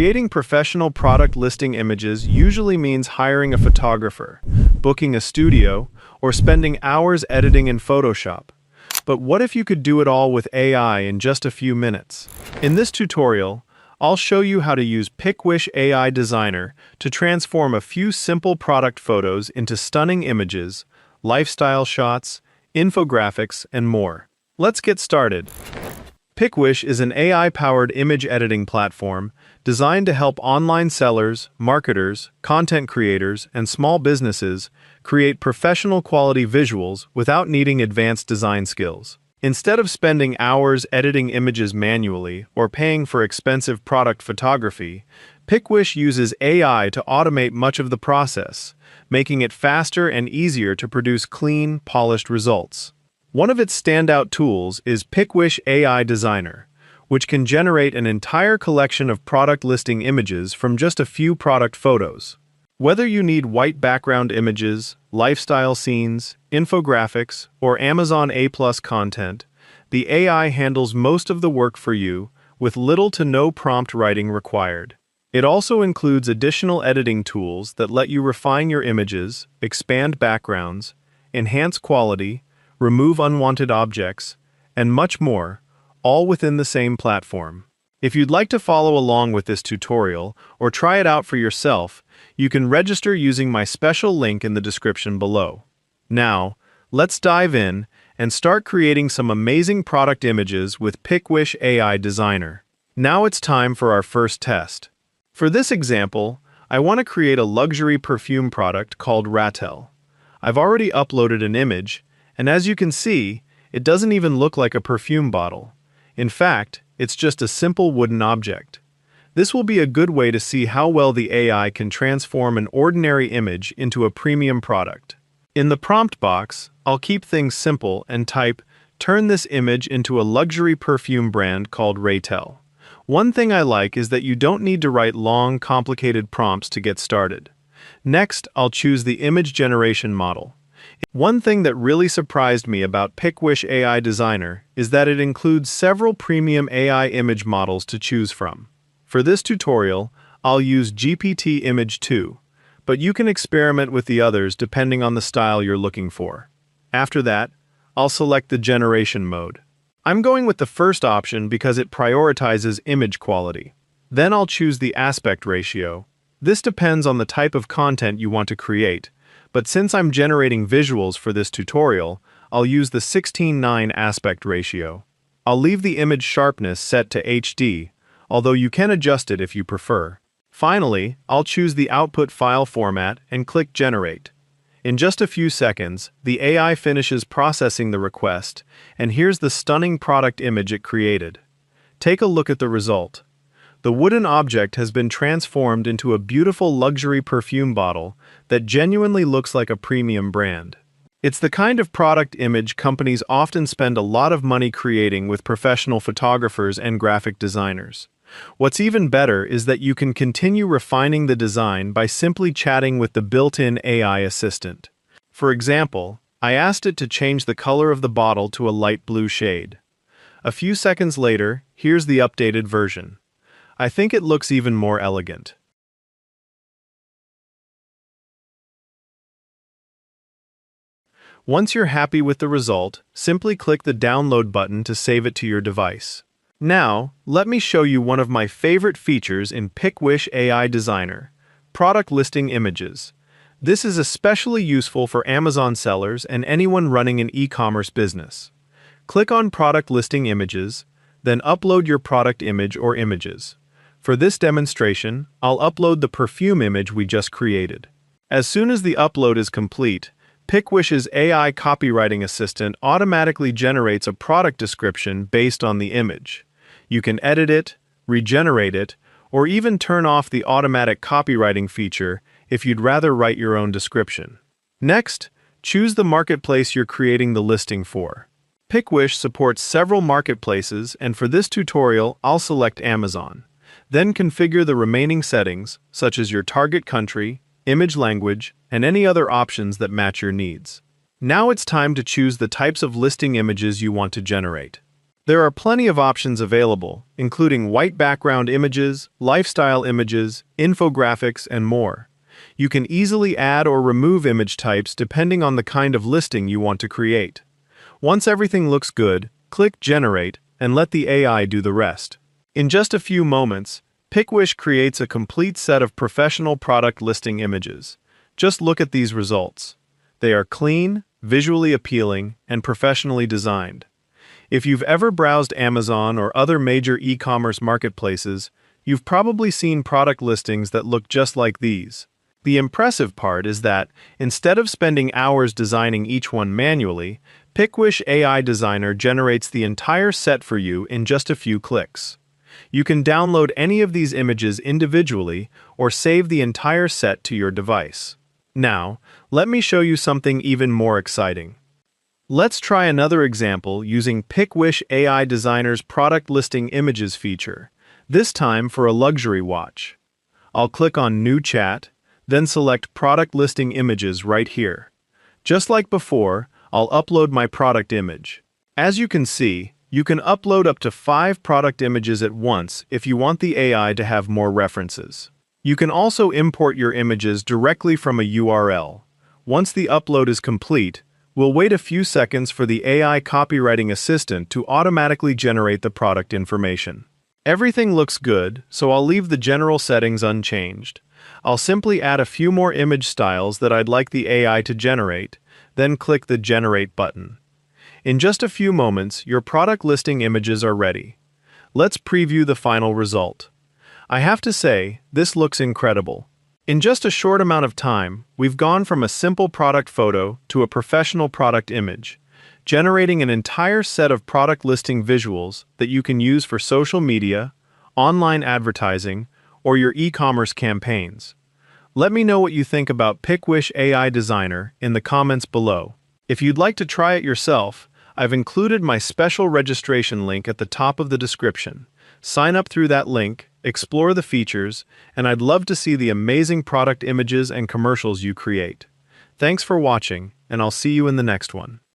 Creating professional product listing images usually means hiring a photographer, booking a studio, or spending hours editing in Photoshop. But what if you could do it all with AI in just a few minutes? In this tutorial, I'll show you how to use PicWish AI Designer to transform a few simple product photos into stunning images, lifestyle shots, infographics, and more. Let's get started. PicWish is an AI-powered image editing platform designed to help online sellers, marketers, content creators, and small businesses create professional quality visuals without needing advanced design skills. Instead of spending hours editing images manually or paying for expensive product photography, PicWish uses AI to automate much of the process, making it faster and easier to produce clean, polished results. One of its standout tools is PicWish AI Designer, which can generate an entire collection of product listing images from just a few product photos. Whether you need white background images, lifestyle scenes, infographics, or Amazon A+ content, the AI handles most of the work for you with little to no prompt writing required. It also includes additional editing tools that let you refine your images, expand backgrounds, enhance quality, remove unwanted objects, and much more, all within the same platform. If you'd like to follow along with this tutorial or try it out for yourself, you can register using my special link in the description below. Now, let's dive in and start creating some amazing product images with PicWish AI Designer. Now it's time for our first test. For this example, I want to create a luxury perfume product called Ratel. I've already uploaded an image, and as you can see, it doesn't even look like a perfume bottle. In fact, it's just a simple wooden object. This will be a good way to see how well the AI can transform an ordinary image into a premium product. In the prompt box, I'll keep things simple and type, "Turn this image into a luxury perfume brand called Ratel." One thing I like is that you don't need to write long, complicated prompts to get started. Next, I'll choose the image generation model. One thing that really surprised me about PicWish AI Designer is that it includes several premium AI image models to choose from. For this tutorial, I'll use GPT Image 2, but you can experiment with the others depending on the style you're looking for. After that, I'll select the generation mode. I'm going with the first option because it prioritizes image quality. Then I'll choose the aspect ratio. This depends on the type of content you want to create, but since I'm generating visuals for this tutorial, I'll use the 16:9 aspect ratio. I'll leave the image sharpness set to HD, although you can adjust it if you prefer. Finally, I'll choose the output file format and click Generate. In just a few seconds, the AI finishes processing the request, and here's the stunning product image it created. Take a look at the result. The wooden object has been transformed into a beautiful luxury perfume bottle that genuinely looks like a premium brand. It's the kind of product image companies often spend a lot of money creating with professional photographers and graphic designers. What's even better is that you can continue refining the design by simply chatting with the built-in AI assistant. For example, I asked it to change the color of the bottle to a light blue shade. A few seconds later, here's the updated version. I think it looks even more elegant. Once you're happy with the result, simply click the download button to save it to your device. Now, let me show you one of my favorite features in PicWish AI Designer: product listing images. This is especially useful for Amazon sellers and anyone running an e-commerce business. Click on Product Listing Images, then upload your product image or images. For this demonstration, I'll upload the perfume image we just created. As soon as the upload is complete, PicWish's AI copywriting assistant automatically generates a product description based on the image. You can edit it, regenerate it, or even turn off the automatic copywriting feature if you'd rather write your own description. Next, choose the marketplace you're creating the listing for. PicWish supports several marketplaces, and for this tutorial, I'll select Amazon. Then configure the remaining settings, such as your target country, image language, and any other options that match your needs. Now it's time to choose the types of listing images you want to generate. There are plenty of options available, including white background images, lifestyle images, infographics, and more. You can easily add or remove image types depending on the kind of listing you want to create. Once everything looks good, click Generate and let the AI do the rest. In just a few moments, PicWish creates a complete set of professional product listing images. Just look at these results. They are clean, visually appealing, and professionally designed. If you've ever browsed Amazon or other major e-commerce marketplaces, you've probably seen product listings that look just like these. The impressive part is that, instead of spending hours designing each one manually, PicWish AI Designer generates the entire set for you in just a few clicks. You can download any of these images individually or save the entire set to your device. Now, let me show you something even more exciting. Let's try another example using PicWish AI Designer's Product Listing Images feature, this time for a luxury watch. I'll click on New Chat, then select Product Listing Images right here. Just like before, I'll upload my product image. As you can see, you can upload up to 5 product images at once if you want the AI to have more references. You can also import your images directly from a URL. Once the upload is complete, we'll wait a few seconds for the AI copywriting assistant to automatically generate the product information. Everything looks good, so I'll leave the general settings unchanged. I'll simply add a few more image styles that I'd like the AI to generate, then click the Generate button. In just a few moments, your product listing images are ready. Let's preview the final result. I have to say, this looks incredible. In just a short amount of time, we've gone from a simple product photo to a professional product image, generating an entire set of product listing visuals that you can use for social media, online advertising, or your e-commerce campaigns. Let me know what you think about PicWish AI Designer in the comments below. If you'd like to try it yourself, I've included my special registration link at the top of the description. Sign up through that link, explore the features, and I'd love to see the amazing product images and commercials you create. Thanks for watching, and I'll see you in the next one.